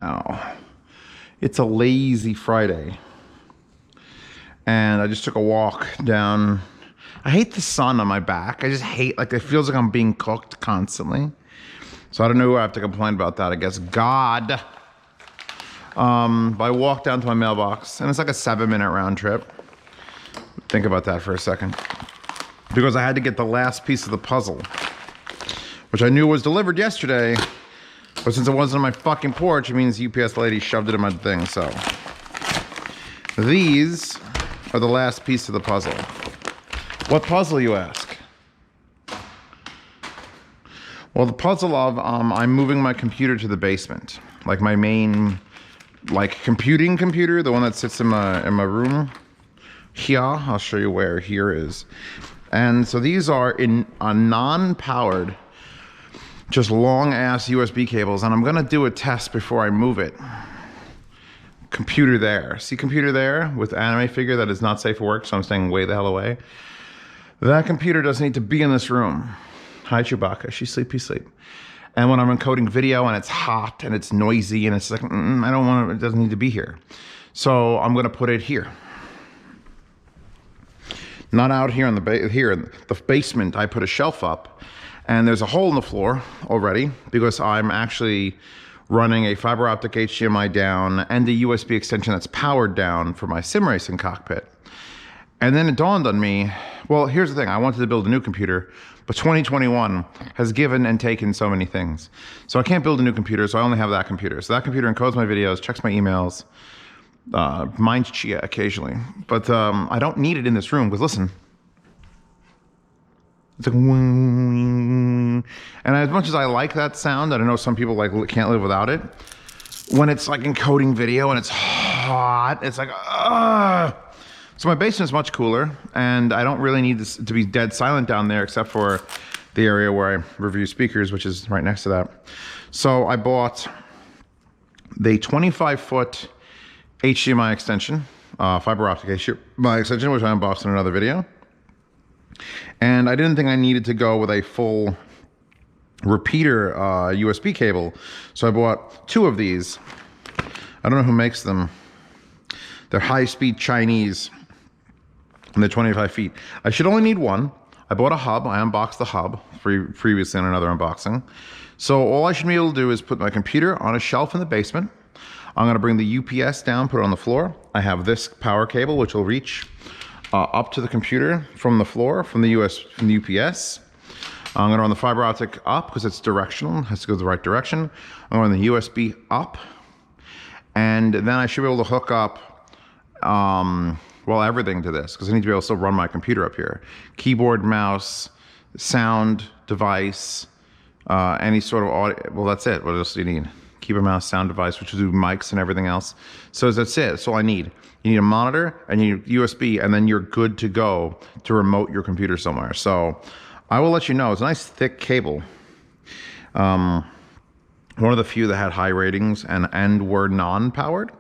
Oh, it's a lazy Friday. And I just took a walk down. I hate the sun on my back. I just hate, like, it feels like I'm being cooked constantly. So I don't know who I have to complain about that. I guess God. But I walked down to my mailbox, and it's like a 7-minute round trip. Think about that for a second. Because I had to get the last piece of the puzzle, which I knew was delivered yesterday. But since it wasn't on my fucking porch, it means the UPS lady shoved it in my thing, so. These are the last piece of the puzzle. What puzzle, you ask? Well, the puzzle of I'm moving my computer to the basement. Like my main, like, computing computer, the one that sits in my room. Here, I'll show you where here is. And so these are in a non-powered, just long-ass USB cables, and I'm gonna do a test before I move it. Computer there. See computer there with anime figure that is not safe for work, so I'm staying way the hell away. That computer doesn't need to be in this room. Hi, Chewbacca. She's sleepy sleep. And when I'm encoding video and it's hot and it's noisy and it's like, I don't want it, it doesn't need to be here. So I'm gonna put it here. Not out here in the basement. I put a shelf up, and there's a hole in the floor already because I'm actually running a fiber optic HDMI down and a USB extension that's powered down for my sim racing cockpit. And then it dawned on me, well, here's the thing. I wanted to build a new computer, but 2021 has given and taken so many things. So I can't build a new computer, so I only have that computer. So that computer encodes my videos, checks my emails, mines Chia occasionally. But I don't need it in this room, because listen. It's like, and as much as I like that sound, I don't know, some people like can't live without it. When it's like encoding video and it's hot, it's like, ugh. So my basement's much cooler, and I don't really need this to be dead silent down there, except for the area where I review speakers, which is right next to that. So I bought the 25-foot HDMI extension, fiber optic HDMI extension, which I unboxed in another video. And I didn't think I needed to go with a full repeater USB cable, so I bought 2 of these. I don't know who makes them. They're high-speed Chinese, and they're 25 feet. I should only need 1. I bought a hub. I unboxed the hub previously in another unboxing. So all I should be able to do is put my computer on a shelf in the basement. I'm going to bring the UPS down, put it on the floor. I have this power cable, which will reach up to the computer from the floor, from the UPS. I'm going to run the fiber optic up because it's directional. It has to go the right direction. I'm going to run the USB up. And then I should be able to hook up, everything to this, because I need to be able to still run my computer up here. Keyboard, mouse, sound device, any sort of audio. Well, that's it. What else do you need? Keyboard, mouse, sound device, which will do mics and everything else. So that's it. That's all I need. You need a monitor and you need USB, and then you're good to go to remote your computer somewhere. So I will let you know. It's a nice thick cable. One of the few that had high ratings and were non-powered.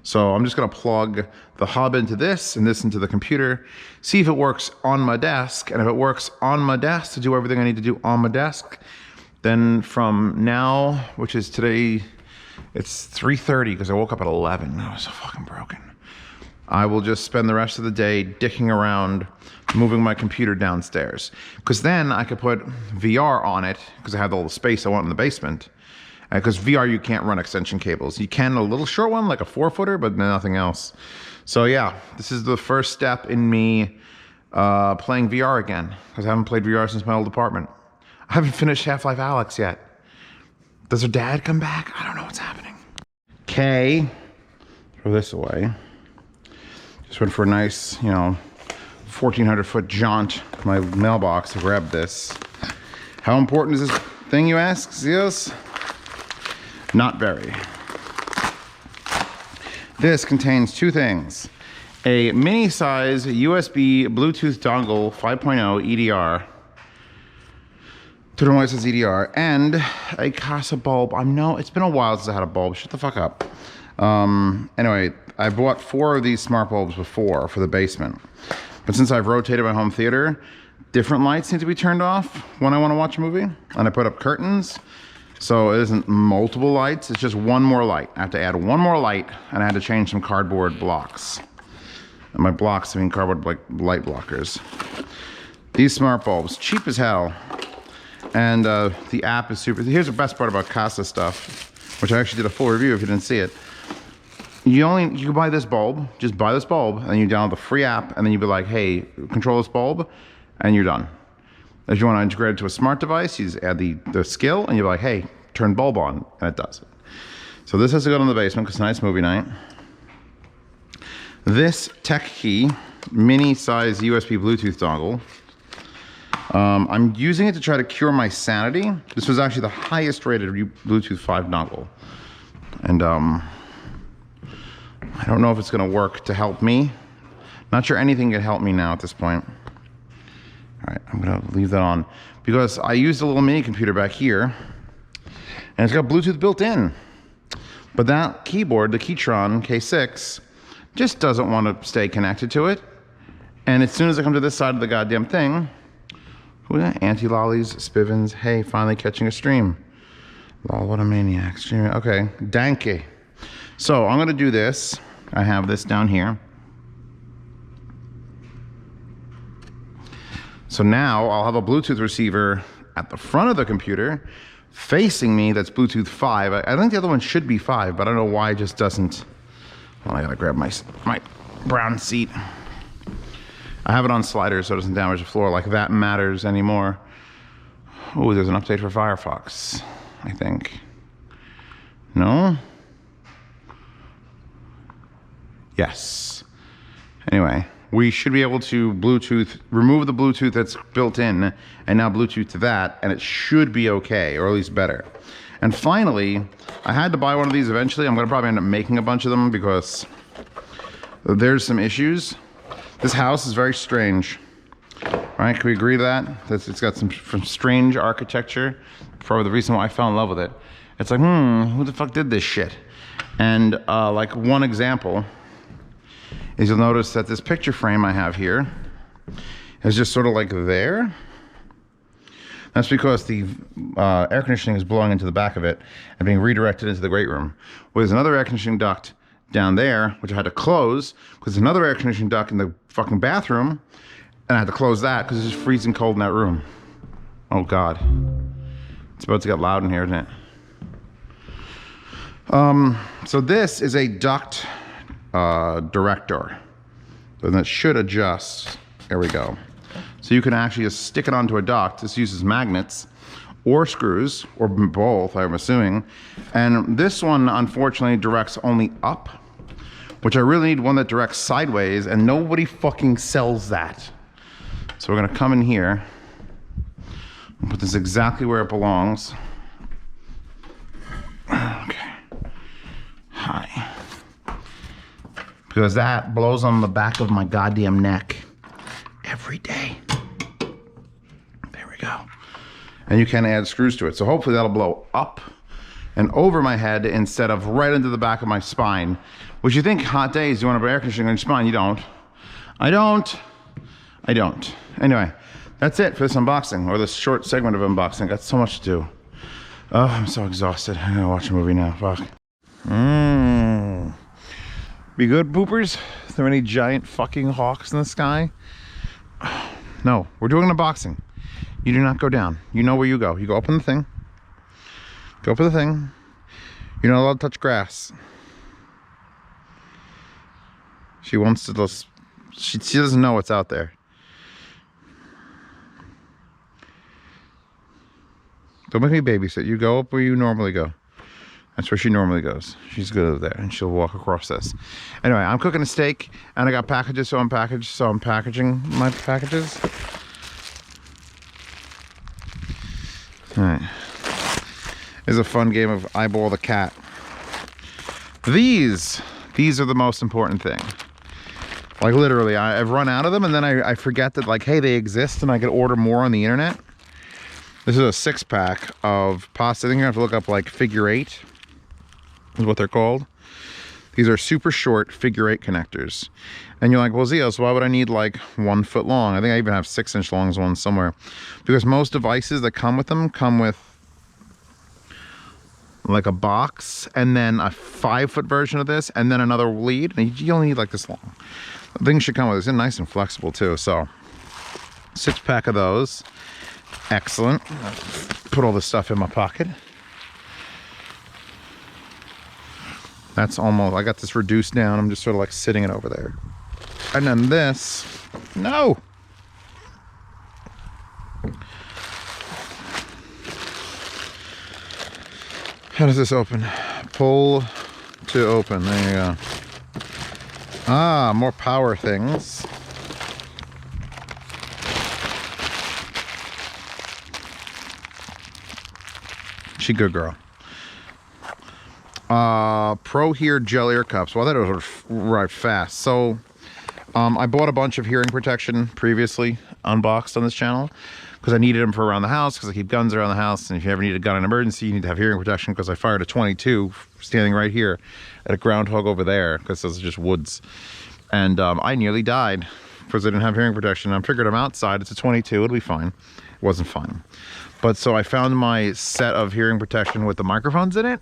So I'm just gonna plug the hub into this and this into the computer, see if it works on my desk. And if it works on my desk to do everything I need to do on my desk, then from now, which is today, it's 3:30 because I woke up at 11. I was so fucking broken. I will just spend the rest of the day dicking around, moving my computer downstairs. Because then I could put VR on it, because I have all the space I want in the basement. Because VR, you can't run extension cables. You can a little short one, like a 4-footer, but nothing else. So yeah, this is the first step in me playing VR again, because I haven't played VR since my old apartment. I haven't finished Half-Life Alyx yet. Does her dad come back? I don't know what's happening. Okay, throw this away. Just went for a nice, 1,400-foot jaunt to my mailbox to grab this. How important is this thing, you ask, Zeus? Not very. This contains 2 things. A mini-size USB Bluetooth dongle 5.0 EDR. Don't know why it says EDR. And a Kasa bulb. It's been a while since I had a bulb. Shut the fuck up. Anyway, I bought 4 of these smart bulbs before for the basement. But since I've rotated my home theater, different lights need to be turned off when I want to watch a movie. And I put up curtains. So it isn't multiple lights, it's just one more light. I have to add one more light, and I had to change some cardboard blocks. And my blocks, I mean cardboard like light blockers. These smart bulbs, cheap as hell. And the app is super. Here's the best part about Kasa stuff, which I actually did a full review if you didn't see it. You can buy this bulb, just buy this bulb, and you download the free app, and then you be like, hey, control this bulb, and you're done. If you want to integrate it to a smart device, you just add the skill, and you're like, hey, turn bulb on, and it does it. So this has to go in the basement because tonight's movie night. This tech key, mini size USB Bluetooth dongle. I'm using it to try to cure my sanity. This was actually the highest rated Bluetooth 5 dongle. And I don't know if it's gonna work to help me. Not sure anything can help me now at this point. All right, I'm gonna leave that on because I used a little mini computer back here and it's got Bluetooth built in. But that keyboard, the Keytron K6, just doesn't want to stay connected to it. And as soon as I come to this side of the goddamn thing, anti-lollies, spivins, hey, finally catching a stream. Lol, what a maniac. Streaming. Okay, danky. So I'm gonna do this. I have this down here. So now I'll have a Bluetooth receiver at the front of the computer facing me that's Bluetooth 5. I think the other one should be 5, but I don't know why it just doesn't. Well, I gotta grab my brown seat. I have it on sliders so it doesn't damage the floor like that matters anymore. Oh, there's an update for Firefox, I think. No? Yes. Anyway, we should be able to remove the Bluetooth that's built in and now Bluetooth to that, and it should be okay, or at least better. And finally, I had to buy one of these eventually. I'm gonna probably end up making a bunch of them because there's some issues. This house is very strange, right? Can we agree to that? It's got some strange architecture. For the reason why I fell in love with it. It's like, who the fuck did this shit? And like one example is you'll notice that this picture frame I have here is just sort of like there. That's because the air conditioning is blowing into the back of it and being redirected into the great room. Well, there's another air conditioning duct down there, which I had to close because there's another air conditioning duct in the fucking bathroom, and I had to close that because it's just freezing cold in that room. Oh God. It's about to get loud in here, isn't it? So this is a duct director. So that should adjust. There we go. So you can actually just stick it onto a duct. This uses magnets or screws, or both, I'm assuming. And this one, unfortunately, directs only up, which I really need one that directs sideways, and nobody fucking sells that. So we're gonna come in here and put this exactly where it belongs. Okay. Hi. Because that blows on the back of my goddamn neck every day. There we go. And you can add screws to it. So hopefully that'll blow up and over my head instead of right into the back of my spine. Which you think hot days, you want to put air conditioning on your spine. You don't. I don't. Anyway, that's it for this unboxing, or this short segment of unboxing. Got so much to do. Oh, I'm so exhausted. I'm gonna watch a movie now. Fuck. Be good, poopers? Is there any giant fucking hawks in the sky? No, we're doing an unboxing. You do not go down. You know where you go. You go up in the thing. Go for the thing. You're not allowed to touch grass. She wants to just, she doesn't know what's out there. Don't make me babysit. You go up where you normally go. That's where she normally goes. She's good over there, and she'll walk across this. Anyway, I'm cooking a steak, and I got packages, so I'm packaging my packages. All right. This is a fun game of eyeball the cat. These are the most important thing. Like literally, I've run out of them, and then I forget that, like, hey, they exist, and I can order more on the internet. This is a 6-pack of pasta. I think you have to look up like figure 8 is what they're called. These are super short figure 8 connectors. And you're like, well, Zios, why would I need like 1 foot long? I think I even have 6-inch long ones somewhere. Because most devices that come with them come with like a box, and then a 5-foot version of this, and then another lead. And you only need like this long. The thing should come with this. It's nice and flexible too. So 6-pack of those. Excellent. Put all this stuff in my pocket. That's almost, I got this reduced down. I'm just sort of like sitting it over there. And then this, no. How does this open? Pull to open, there you go. Ah, more power things. She good girl. Pro Hear gel ear cups. Well, that was right fast. So I bought a bunch of hearing protection previously, unboxed on this channel, because I needed them for around the house, because I keep guns around the house, and if you ever need a gun in an emergency, you need to have hearing protection, because I fired a 22 standing right here at a groundhog over there, because those are just woods. And I nearly died because I didn't have hearing protection. I figured I'm outside, it's a 22, it'll be fine. It wasn't fine. But so I found my set of hearing protection with the microphones in it,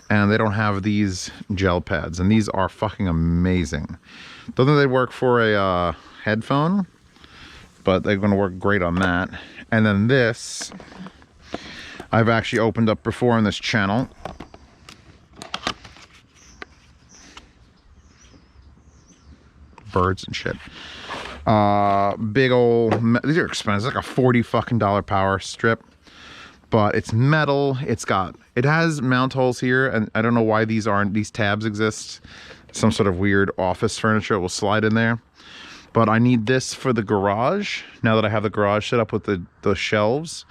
and they don't have these gel pads, and these are fucking amazing. Don't think they work for a headphone, but they're gonna work great on that. And then this, I've actually opened up before on this channel. Birds and shit. Big old, these are expensive, like a $40 fucking power strip. But it's metal, it has mount holes here, and I don't know why these tabs exist. Some sort of weird office furniture will slide in there. But I need this for the garage. Now that I have the garage set up with the shelves,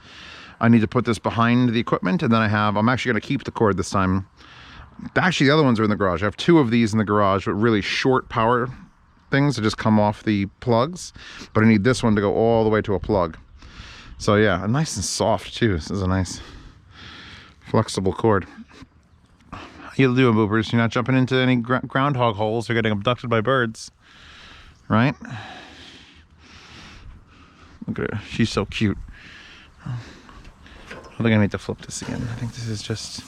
I need to put this behind the equipment, and then I'm actually gonna keep the cord this time. Actually, the other ones are in the garage. I have 2 of these in the garage with really short power things that just come off the plugs. But I need this one to go all the way to a plug. So yeah, nice and soft too. This is a nice flexible cord. How you doing, boopers? You're not jumping into any groundhog holes or getting abducted by birds, right? Look at her, she's so cute. I think I need to flip this again. I think this is just...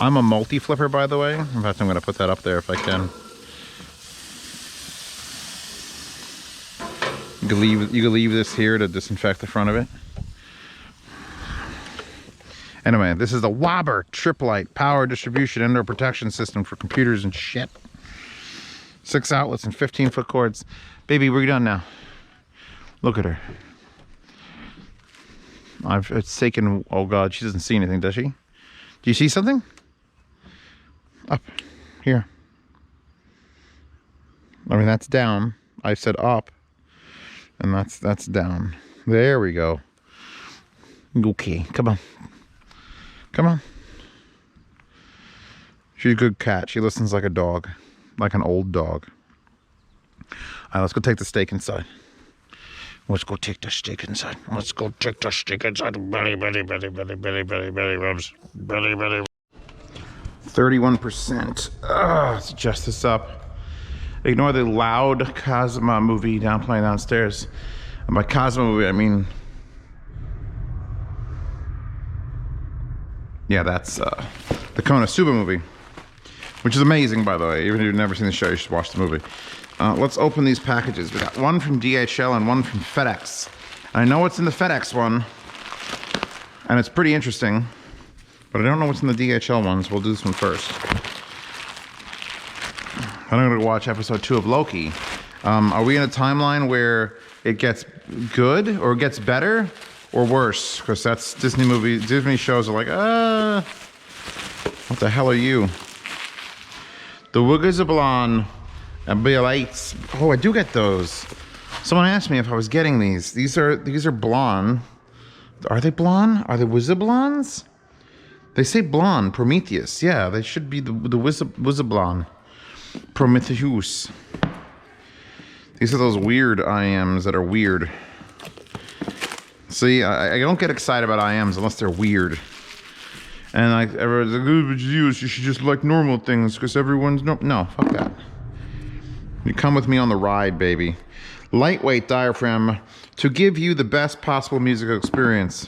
I'm a multi-flipper, by the way. In fact, I'm gonna put that up there if I can. You can leave this here to disinfect the front of it. Anyway, this is the Wobber Triplite Power Distribution Indoor Protection System for computers and shit. 6 outlets and 15-foot cords. Baby, we're done now. Look at her. It's taken, oh God, she doesn't see anything, does she? Do you see something? Up, here. I mean, that's down. I said up. And that's down. There we go. Okay, come on. Come on. She's a good cat. She listens like a dog. Like an old dog. Alright, let's go take the steak inside. Let's go take the steak inside. Let's go take the steak inside. Belly, belly, belly, belly, belly, belly, belly rubs. Belly, belly. 31%. Let's adjust this up. Ignore the loud Kazuma movie playing downstairs. And by Kazuma movie, I mean... yeah, that's the Konosuba movie. Which is amazing, by the way. Even if you've never seen the show, you should watch the movie. Let's open these packages. We got one from DHL and one from FedEx. I know what's in the FedEx one. And it's pretty interesting. But I don't know what's in the DHL ones. We'll do this one first. I'm going to watch episode 2 of Loki. Are we in a timeline where it gets good or gets better or worse? Because that's Disney shows are like, what the hell are you? The Wugazablon and BL8s. Oh, I do get those. Someone asked me if I was getting these. These are blonde. Are they blonde? Are they Wuzablons? They say blonde. Prometheus. Yeah, they should be the Wuzablon. Prometheus. These are those weird IMs that are weird. See, I don't get excited about IMs unless they're weird. And like everyone's like, oh, but you should just like normal things because everyone's no, fuck that. You come with me on the ride, baby. Lightweight diaphragm to give you the best possible musical experience.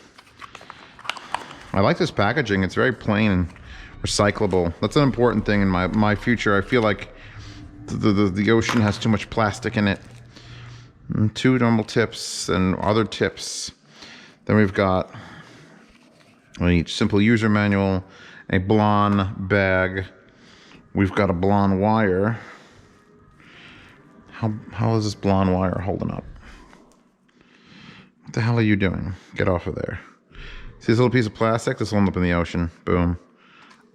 I like this packaging. It's very plain and recyclable. That's an important thing in my future. I feel like the ocean has too much plastic in it. And 2 normal tips and other tips. Then we've got a simple user manual, a Blonde bag. We've got a Blonde wire. How is this Blonde wire holding up? What the hell are you doing? Get off of there. See this little piece of plastic? This will end up in the ocean. Boom.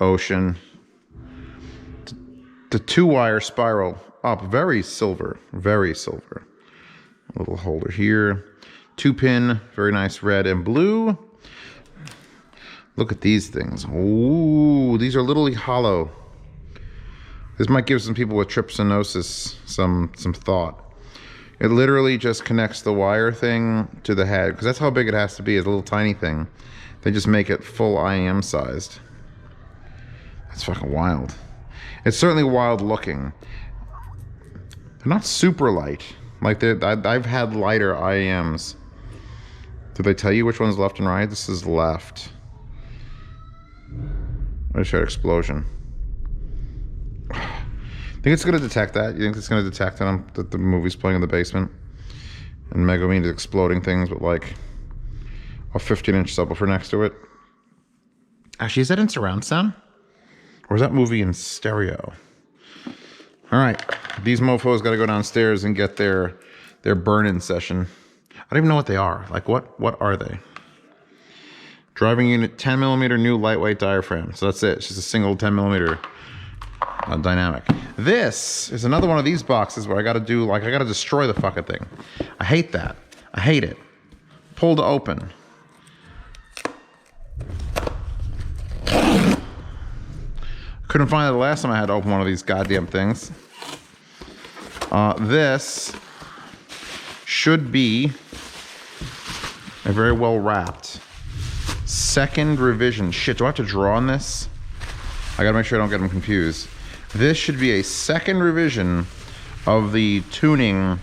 Ocean. The 2-wire spiral up. Very silver. Very silver. A little holder here. 2-pin. Very nice red and blue. Look at these things. Ooh, these are literally hollow. This might give some people with trypanosis some thought. It literally just connects the wire thing to the head, because that's how big it has to be, is a little tiny thing. They just make it full IM sized. That's fucking wild. It's certainly wild looking. They're not super light. Like I've had lighter IMs. Did they tell you which one's left and right? This is left. I showed explosion. Think it's going to detect that? You think it's going to detect that the movie's playing in the basement? And Megumin is exploding things with like a 15-inch subwoofer next to it? Actually, is that in surround sound? Or is that movie in stereo? Alright, these mofos got to go downstairs and get their burn-in session. I don't even know what they are. Like, what are they? Driving unit, 10mm new lightweight diaphragm. So that's it. It's just a single 10mm dynamic. This is another one of these boxes where I got to do, like, I got to destroy the fucking thing. I hate that. I hate it. Pull to open. Couldn't find it the last time I had to open one of these goddamn things. This should be a very well wrapped second revision. Shit, do I have to draw on this? I gotta make sure I don't get them confused. This should be a second revision of the tuning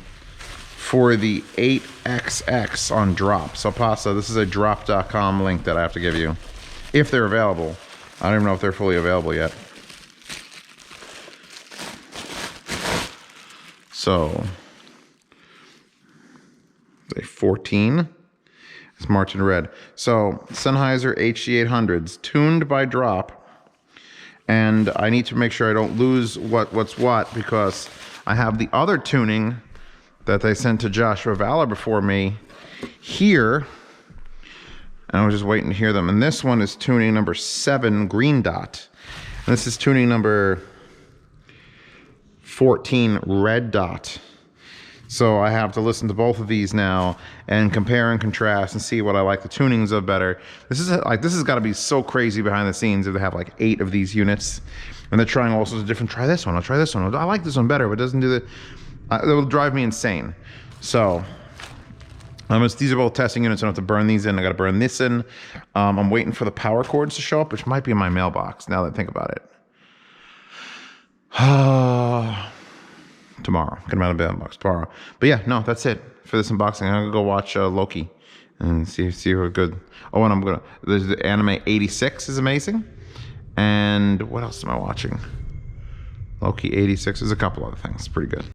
for the 8XX on drop. So Pasa, this is a drop.com link that I have to give you. If they're available. I don't even know if they're fully available yet. So, a 14. It's marked in red. So, Sennheiser HD800s, tuned by drop. And I need to make sure I don't lose what's what, because I have the other tuning that they sent to Joshua Valor before me here. And I was just waiting to hear them. And this one is tuning number 7, green dot. And this is tuning number 14, red dot. So I have to listen to both of these now and compare and contrast and see what I like the tunings of better. This has got to be so crazy behind the scenes if they have like 8 of these units and they're trying all sorts of different. Try this one. I'll try this one. I like this one better, but it doesn't do the. It will drive me insane. So these are both testing units. I don't have to burn these in. I got to burn this in. I'm waiting for the power cords to show up, which might be in my mailbox now that I think about it. Tomorrow. Get them out of mailbox tomorrow. But yeah, no, that's it for this unboxing. I'm gonna go watch Loki and see how good. Oh, and there's the anime 86 is amazing. And what else am I watching? Loki 86 is a couple other things. Pretty good.